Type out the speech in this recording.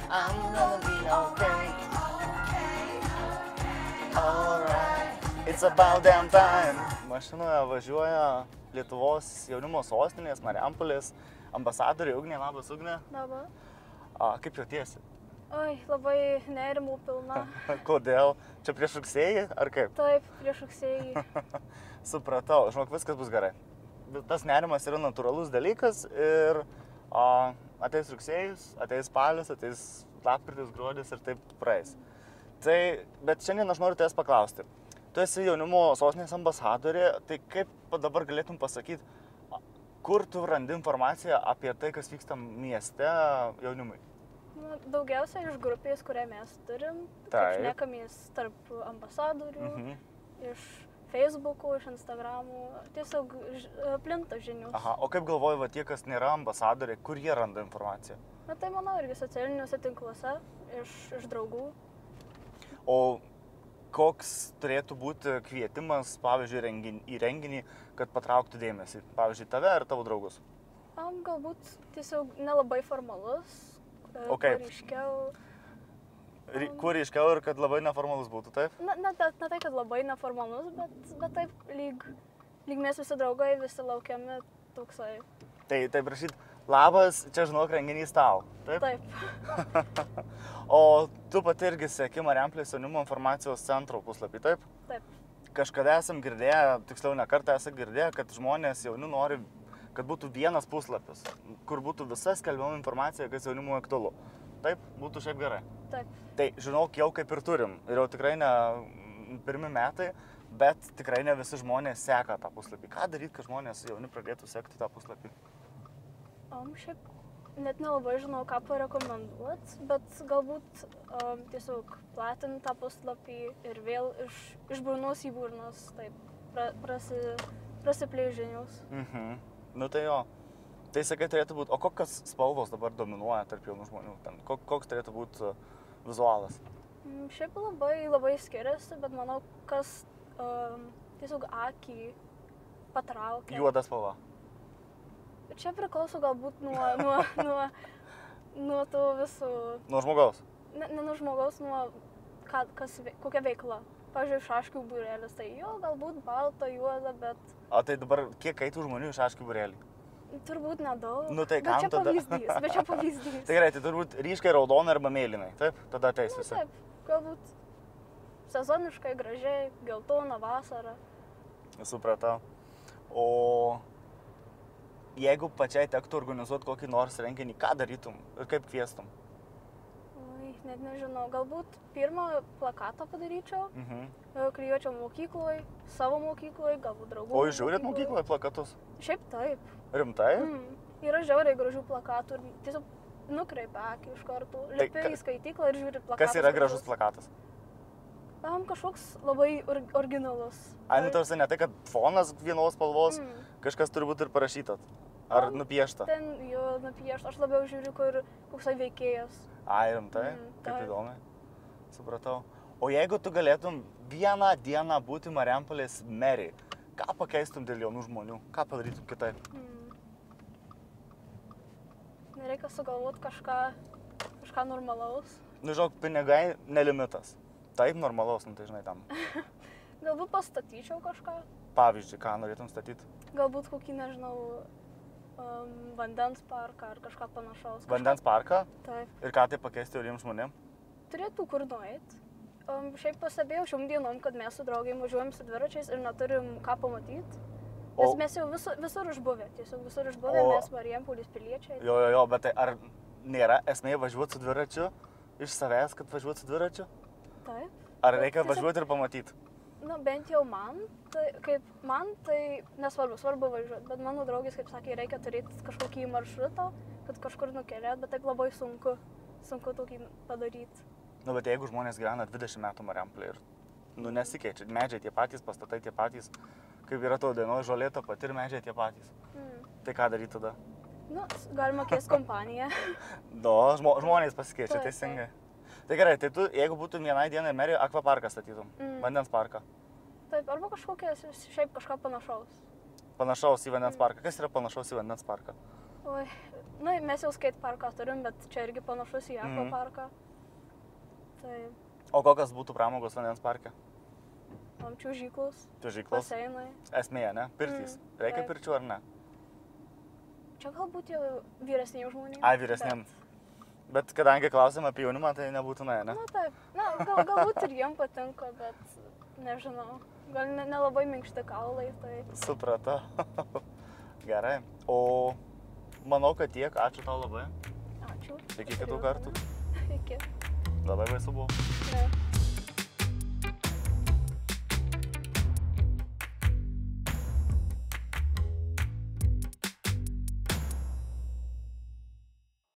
I'm gonna be okay. Alright. It's about damn time. Mašinoje važiuoja Lietuvos jaunimo sostinės, Marijampolės ambasadorė Ugnė. Labas, Ugnė. Labas. Kaip jautiesi? Oi, labai nerimų pilna. Kodėl? Čia prieš rugsėjį, ar kaip? Taip, prieš rugsėjį. Supratau, žinok, viskas bus gerai. Tas nerimas yra natūralus dalykas ir ateis rugsėjis, ateis spalis, ateis lapkritis, gruodis ir taip praeis. Tai, bet šiandien aš noriu tavęs paklausti. Tu esi jaunimo sostinės ambasadorė, tai kaip dabar galėtum pasakyti, kur tu randi informaciją apie tai, kas vyksta mieste jaunimui? Daugiausia iš grupės, kurią mes turim. Taip. Šnekamės tarp ambasadorių, iš Facebook'ų, iš Instagram'ų, tiesiog plinta žinios. Aha, o kaip galvoji, va tie, kas nėra ambasadoriai, kur jie randa informaciją? Na tai manau irgi socialiniuose tinkluose, iš draugų. O koks turėtų būti kvietimas, pavyzdžiui, į renginį, kad patrauktų dėmesį? Pavyzdžiui, tave ar tavo draugus? Galbūt tiesiog nelabai formalus. O kaip? Ryškiau. Kur ryškiau ir kad labai neformalus būtų, taip? Ne tai, kad labai neformalus, bet taip lyg mes visi draugai, visi laukiami toksai. Tai prašyt, labas, čia žinok renginys tau, taip? Taip. O tu pati irgi seki Marijampolės jaunimo informacijos centro puslapį, taip? Taip. Kažkada esam girdėję, tiksliau ne kartą esam girdėję, kad žmonės jauni nori, kad būtų vienas puslapis, kur būtų visa skelbiama informacija, kas jaunimui aktualu. Taip, būtų šiaip gerai. Taip. Tai žinok, jau kaip ir turim. Ir jau tikrai ne pirmi metai, bet tikrai ne visi žmonės seka tą puslapį. Ką daryti, kad žmonės jauni pradėtų sekti tą puslapį? Šiaip net nelabai žinau, ką parekomenduot, bet galbūt tiesiog platinti tą puslapį ir vėl iš burnos į burnos, taip, prasiplės žinios. Nu tai jo. Tai sakai, turėtų būti, o kokios spalvos dabar dominuoja tarp jaunų žmonių? Koks turėtų būti vizualas? Šiaip labai skiriasi, bet manau, kas tiesiog akį patraukia. Juoda spalva. Čia priklauso galbūt nuo tų visų... Nuo žmogaus? Ne nuo žmogaus, kokia veikla. Pavyzdžiui, šaškių būrelis, tai jo, galbūt balta, juoda, bet... O tai dabar kiek eitų žmonių iš šaškių būrelį? Turbūt nedaug. Nu tai kam tada? Bet čia pavyzdys. Tai gerai, tai turbūt ryškiai raudonai arba mėlynai, taip? Tada ateis visi. Taip, galbūt sezoniškai, gražiai, geltona, vasara. Supratau. O jeigu pačiai tektų organizuoti kokį nors renginį, ką darytum ir kaip kviestum? Net nežinau, galbūt pirmą plakatą padaryčiau, klijuočiau mokykloje, savo mokykloje, galbūt draugų. O jūs žiūrit mokykloje plakatus? Šiaip taip. Rimtai? Yra žiauriai gražių plakatų ir tiesiog nukreipia akį iš karto. Lipi į skaityklą ir žiūri plakatus. Kas yra gražus plakatas? Kažkoks labai originalus. Nu tarsi ne tai, kad fonas vienos spalvos, kažkas turi būti ir parašyta. Ar nupiešta? Ten jo nupiešta, aš labiau žiūriu, kur koksai veikėjas. Rimtai? Kaip įdomi. Supratau. O jeigu tu galėtum vieną dieną būti Marijampolės merė, ką pakeistum dėl jaunų žmonių? Ką padarytum kitaip? Nereikia sugalvoti kažką normalaus. Nu, žinok, pinigai nelimitas. Taip normalaus, nu tai žinai tam. Galbūt pastatyčiau kažką. Pavyzdžiui, ką norėtum statyti? Galbūt kokį, nežinau, vandens parką ar kažką panašaus. Vandens parką? Taip. Ir ką tai pakeisti jauniems žmonėm? Turėtų kur nueiti. Šiaip pastebėjau šiom dienom, kad mes su draugiai važiuojam su dviračiais ir neturim ką pamatyti. Nes mes jau visur išbuvę, tiesiog visur išbuvę, mes Marijampolės piliečiai. Jo, bet tai ar nėra esmė važiuoti su dviračiu iš savęs, kad važiuoti su dviračiu? Taip. Ar reikia važiuoti ir pamatyti? Bent jau man, tai nesvarbu važiuoti, bet mano draugės, kaip sakė, reikia turėti kažkokį maršrutą, kad kažkur nukeliauti, bet taip labai sunku tokį padaryti. Bet jeigu žmonės gyvena 20 metų Marijampolėje ir nesikeičia, medžiai tie patys, pastatai tie patys, kaip yra tavo dienos žolė ta pati ir medžiai tie patys. Tai ką daryti tada? Galima keisti kompaniją. Žmonės pasikeičia, teisingai. Tai gerai, tai tu, jeigu būtum vienai dienai merė, akvaparką statytum, vandens parką. Taip, arba kažką panašaus. Panašaus į vandens parką. Kas yra panašaus į vandens parką? Oi, nu, mes jau skate parką turim, bet čia irgi panašus į Aqua parką. Tai... O kokios būtų pramogos vandens parke? Čiuožyklos, Čiuožyklos. baseinai. Esmėje, ne? Pirtys. Reikia taip. pirčių ar ne? Čia galbūt jau vyresniai žmonėms. Ai, vyresniem. Bet kadangi klausėm apie jaunimą, tai nebūtinai, ne? Na taip, na, galbūt ir jiem patinka, bet nežinau. Gal nelabai minkšti kaulai, tai... Supratau. Gerai. O manau, kad tiek. Ačiū tau labai. Ačiū. Iki kitų kartų. Iki. Labai baisu buvo. Ne.